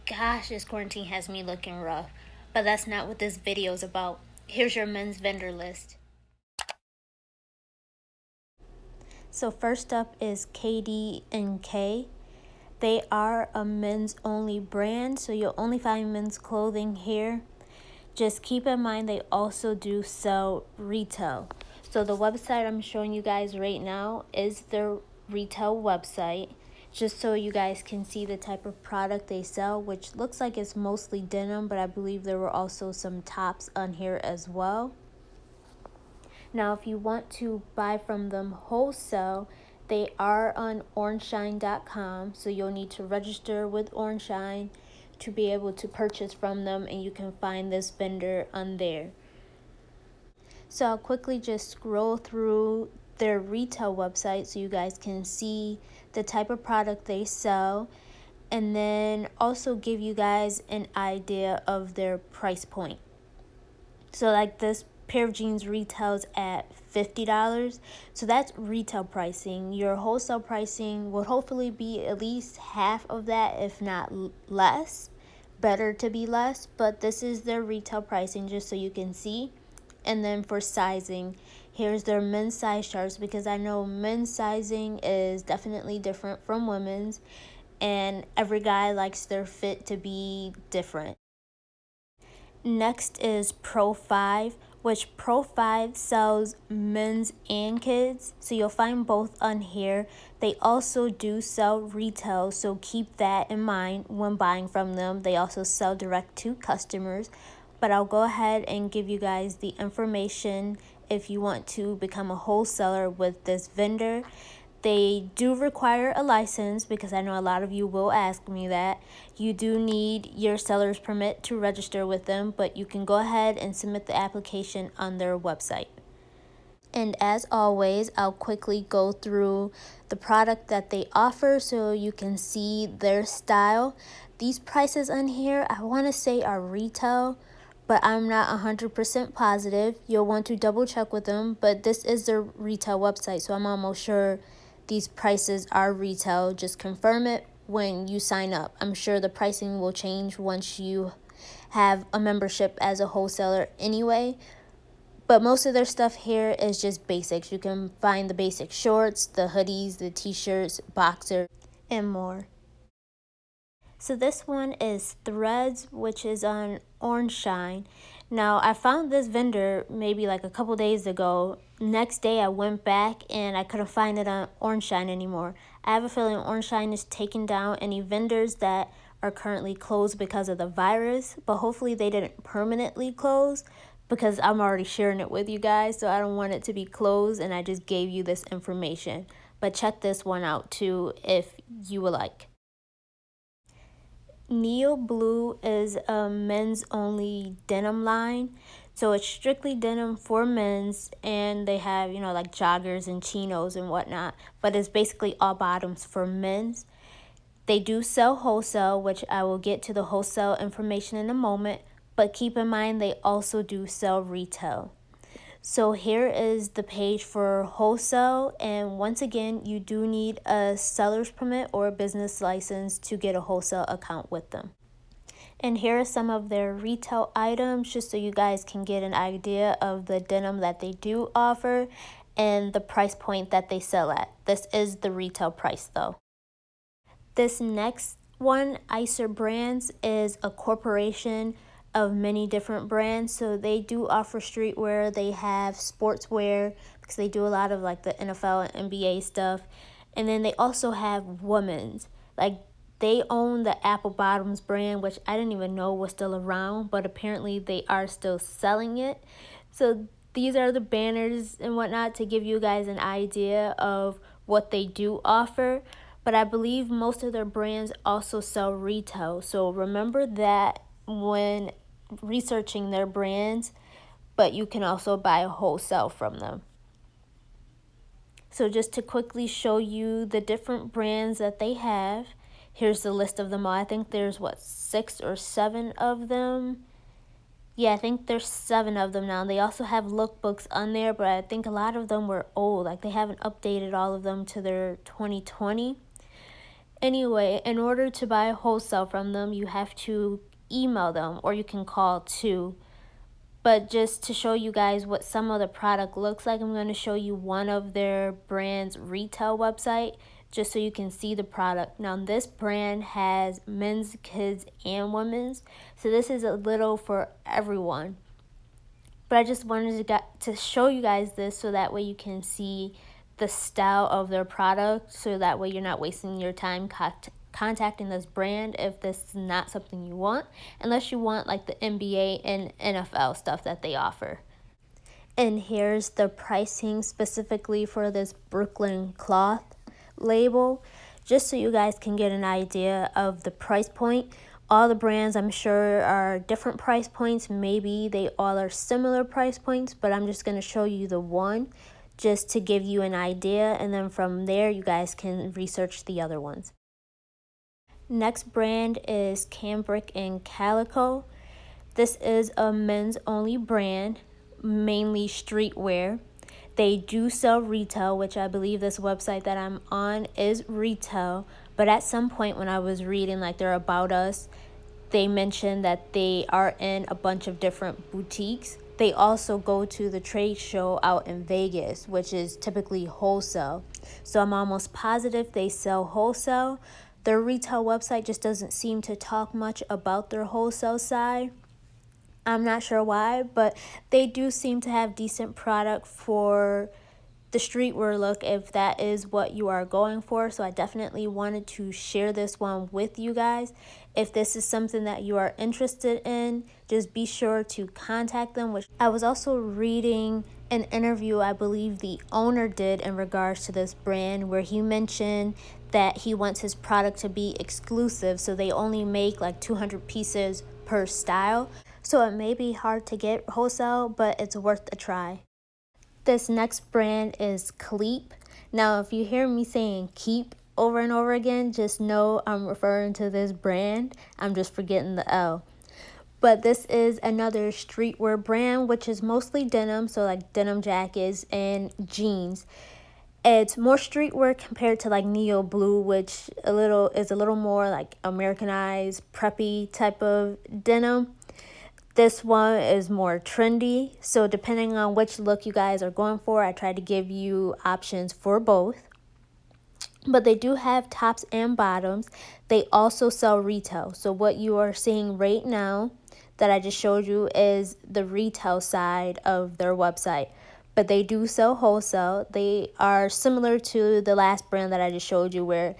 Gosh, this quarantine has me looking rough. But that's not what this video is about. Here's your men's vendor list. So first up is KD&K. They are a men's only brand, so you'll only find men's clothing here. Just keep in mind they also do sell retail. So the website I'm showing you guys right now is their retail website, just so you guys can see the type of product they sell, which looks like it's mostly denim, but I believe there were also some tops on here as well. Now, if you want to buy from them wholesale, they are on orangeshine.com, so you'll need to register with Orangeshine to be able to purchase from them, and you can find this vendor on there. So I'll quickly just scroll through their retail website so you guys can see the type of product they sell, and then also give you guys an idea of their price point. So like this pair of jeans retails at $50, so that's retail pricing. Your wholesale pricing will hopefully be at least half of that, if not less. Better to be less, but this is their retail pricing just so you can see. And then for sizing, here's their men's size charts, because I know men's sizing is definitely different from women's, and every guy likes their fit to be different. Next is Pro 5, which Pro 5 sells men's and kids, so you'll find both on here. They also do sell retail, so keep that in mind when buying from them. They also sell direct to customers, but I'll go ahead and give you guys the information if you want to become a wholesaler with this vendor. They do require a license, because I know a lot of you will ask me that. You do need your seller's permit to register with them, but you can go ahead and submit the application on their website. And as always, I'll quickly go through the product that they offer so you can see their style. These prices on here, I want to say are retail, but I'm not 100% positive. You'll want to double check with them, but this is their retail website, so I'm almost sure these prices are retail. Just confirm it when you sign up. I'm sure the pricing will change once you have a membership as a wholesaler anyway, but most of their stuff here is just basics. You can find the basic shorts, the hoodies, the t-shirts, boxers, and more. So this one is Threads, which is on Orangeshine. Now, I found this vendor maybe like a couple days ago. Next day, I went back and I couldn't find it on Orangeshine anymore. I have a feeling Orangeshine is taking down any vendors that are currently closed because of the virus, but hopefully they didn't permanently close, because I'm already sharing it with you guys, so I don't want it to be closed, and I just gave you this information. But check this one out too if you would like. Neo Blue is a men's only denim line, so it's strictly denim for men's, and they have, you know, like joggers and chinos and whatnot, but it's basically all bottoms for men's. They do sell wholesale, which I will get to the wholesale information in a moment, but keep in mind they also do sell retail. So here is the page for wholesale, and once again, you do need a seller's permit or a business license to get a wholesale account with them. And here are some of their retail items, just so you guys can get an idea of the denim that they do offer and the price point that they sell at. This is the retail price though. This next one, Icer Brands, is a corporation of many different brands. So they do offer streetwear, they have sportswear, because they do a lot of like the NFL and NBA stuff. And then they also have women's. Like, they own the Apple Bottoms brand, which I didn't even know was still around, but apparently they are still selling it. So these are the banners and whatnot to give you guys an idea of what they do offer. But I believe most of their brands also sell retail. So remember that when researching their brands, but you can also buy a wholesale from them. So just to quickly show you the different brands that they have, here's the list of them all. I think there's 6 or 7 of them. Yeah, I think there's 7 of them now. They also have lookbooks on there, but I think a lot of them were old. Like, they haven't updated all of them to their 2020. Anyway, in order to buy wholesale from them, you have to email them, or you can call too. But just to show you guys what some of the product looks like, I'm going to show you one of their brand's retail website just so you can see the product. Now this brand has men's, kids, and women's, so this is a little for everyone. But I just wanted to show you guys this so that way you can see the style of their product, so that way you're not wasting your time contacting this brand if this is not something you want, unless you want like the NBA and NFL stuff that they offer. And here's the pricing specifically for this Brooklyn cloth label, just so you guys can get an idea of the price point. All the brands, I'm sure, are different price points. Maybe they all are similar price points, but I'm just going to show you the one just to give you an idea, and then from there you guys can research the other ones. Next brand is Cambric and Calico. This is a men's only brand, mainly streetwear. They do sell retail, which I believe this website that I'm on is retail. But at some point when I was reading like their About Us, they mentioned that they are in a bunch of different boutiques. They also go to the trade show out in Vegas, which is typically wholesale. So I'm almost positive they sell wholesale. Their retail website just doesn't seem to talk much about their wholesale side. I'm not sure why, but they do seem to have decent product for the streetwear look if that is what you are going for. So I definitely wanted to share this one with you guys. If this is something that you are interested in, just be sure to contact them. Which I was also reading an interview I believe the owner did in regards to this brand, where he mentioned that he wants his product to be exclusive, so they only make like 200 pieces per style. So it may be hard to get wholesale, but it's worth a try. This next brand is Clep. Now, if you hear me saying keep over and over again, just know I'm referring to this brand. I'm just forgetting the L. But this is another streetwear brand, which is mostly denim, so like denim jackets and jeans. It's more streetwear compared to like Neo Blue, which is a little more like Americanized, preppy type of denim. This one is more trendy, so depending on which look you guys are going for, I try to give you options for both. But they do have tops and bottoms. They also sell retail. So what you are seeing right now that I just showed you is the retail side of their website. But they do sell wholesale. They are similar to the last brand that I just showed you, where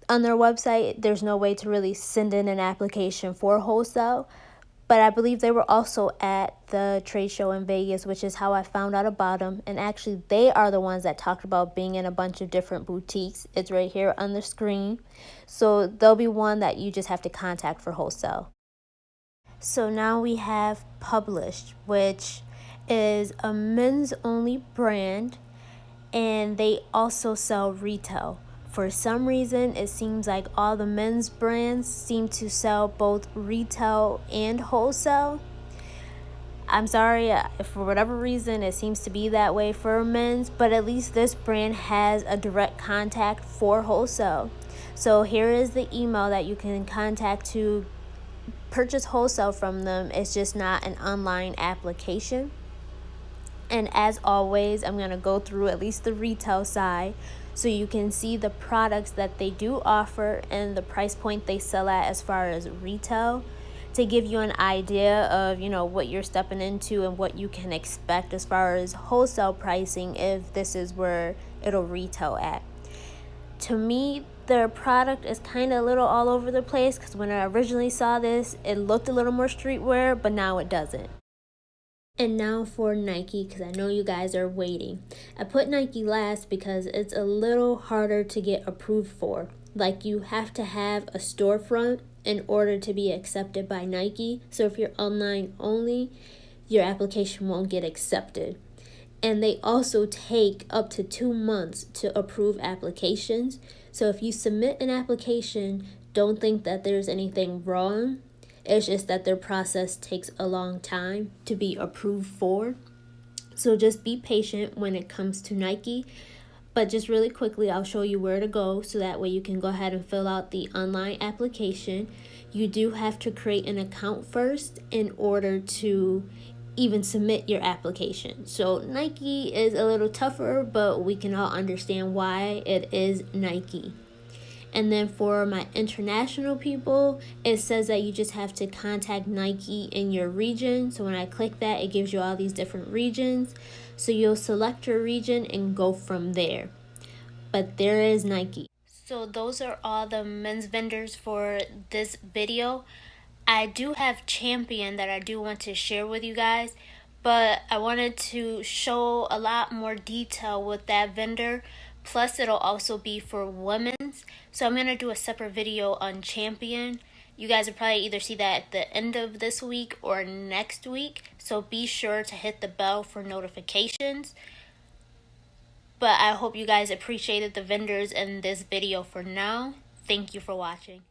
on their website there's no way to really send in an application for wholesale. But I believe they were also at the trade show in Vegas, which is how I found out about them. And actually, they are the ones that talked about being in a bunch of different boutiques. It's right here on the screen. So they'll be one that you just have to contact for wholesale. So now we have Published, which is a men's only brand, and they also sell retail. For some reason, it seems like all the men's brands seem to sell both retail and wholesale. I'm sorry if for whatever reason it seems to be that way for men's, but at least this brand has a direct contact for wholesale. So here is the email that you can contact to purchase wholesale from them. It's just not an online application. And as always, I'm going to go through at least the retail side so you can see the products that they do offer and the price point they sell at as far as retail, to give you an idea of, what you're stepping into and what you can expect as far as wholesale pricing if this is where it'll retail at. To me, their product is kind of a little all over the place, because when I originally saw this, it looked a little more streetwear, but now it doesn't. And now for Nike, because I know you guys are waiting. I put Nike last because it's a little harder to get approved for. Like, you have to have a storefront in order to be accepted by Nike. So if you're online only, your application won't get accepted. And they also take up to 2 months to approve applications. So if you submit an application, don't think that there's anything wrong. It's just that their process takes a long time to be approved for. So just be patient when it comes to Nike. But just really quickly, I'll show you where to go so that way you can go ahead and fill out the online application. You do have to create an account first in order to even submit your application. So Nike is a little tougher, but we can all understand why. It is Nike. And then for my international people, it says that you just have to contact Nike in your region. So when I click that, it gives you all these different regions. So you'll select your region and go from there. But there is Nike. So those are all the men's vendors for this video. I do have Champion that I do want to share with you guys, but I wanted to show a lot more detail with that vendor. Plus it'll also be for women's. So I'm going to do a separate video on Champion. You guys will probably either see that at the end of this week or next week. So be sure to hit the bell for notifications. But I hope you guys appreciated the vendors in this video for now. Thank you for watching.